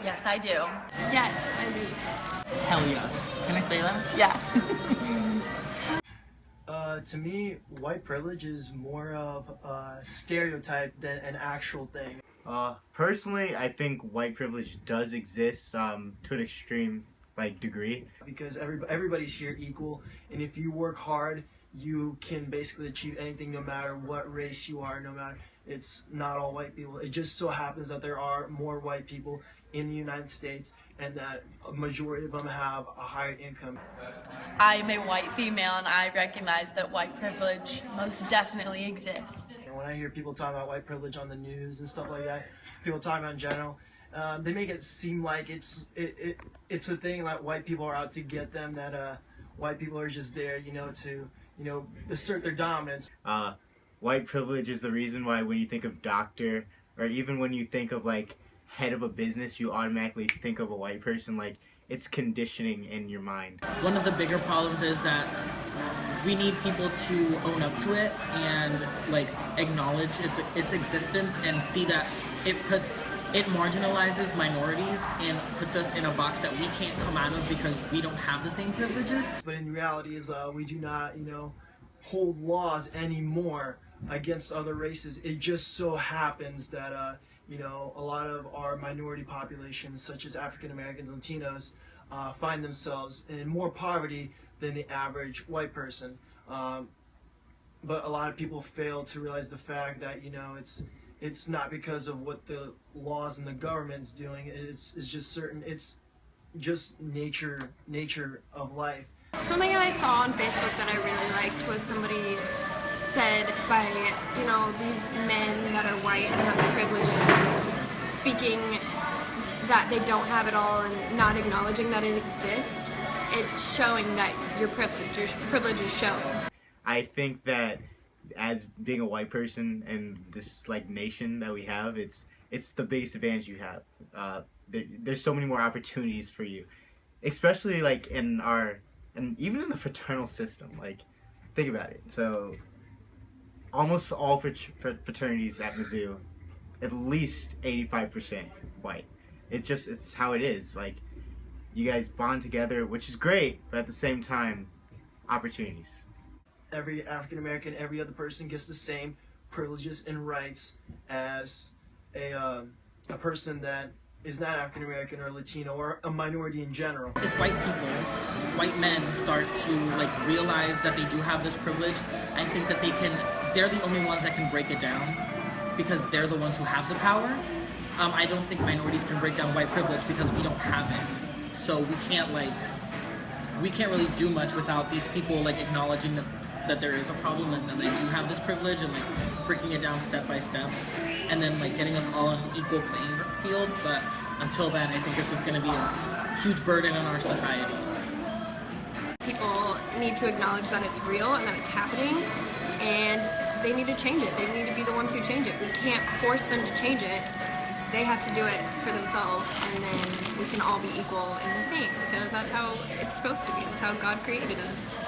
Yes, I do. Yes, I do. Hell yes. Can I say that? Yeah. To me, white privilege is more of a stereotype than an actual thing. Personally, I think white privilege does exist to an extreme degree. Because everybody's here equal, and if you work hard, you can basically achieve anything no matter what race you are, no matter, it's not all white people. It just so happens that there are more white people in the United States and that a majority of them have a higher income. I'm a white female and I recognize that white privilege most definitely exists. And when I hear people talk about white privilege on the news and stuff like that, people talking about in general, they make it seem like it's a thing that white people are out to get them, that white people are just there, to assert their dominance. White privilege is the reason why when you think of doctor, or even when you think of head of a business, you automatically think of a white person. It's conditioning in your mind. One of the bigger problems is that we need people to own up to it and acknowledge its existence and see that it marginalizes minorities and puts us in a box that we can't come out of because we don't have the same privileges. But in reality is we do not, hold laws anymore against other races. It just so happens that a lot of our minority populations, such as African Americans, Latinos, find themselves in more poverty than the average white person. But a lot of people fail to realize the fact that it's not because of what the laws and the government's doing. It's just nature of life. Something that I saw on Facebook that I really liked was somebody said by, these men that are white and have privileges speaking that they don't have it all and not acknowledging that it exists. It's showing that your privilege is shown. I think that as being a white person in this nation that we have, it's the biggest advantage you have. There's so many more opportunities for you, especially and even in the fraternal system. Think about it. So almost all fraternities at Mizzou, at least 85% white. It's how it is. You guys bond together, which is great, but at the same time, opportunities. Every African American, every other person gets the same privileges and rights as a person that is not African American or Latino or a minority in general. If white men start to realize that they do have this privilege, I think that they're the only ones that can break it down because they're the ones who have the power. I don't think minorities can break down white privilege because we don't have it. So we can't really do much without these people acknowledging that there is a problem and that they do have this privilege and breaking it down step by step and then getting us all on an equal playing field. But until then, I think it's just going to be a huge burden on our society. People need to acknowledge that it's real and that it's happening, and they need to change it. They need to be the ones who change it. We can't force them to change it. They have to do it for themselves, and then we can all be equal and the same, because that's how it's supposed to be. That's how God created us.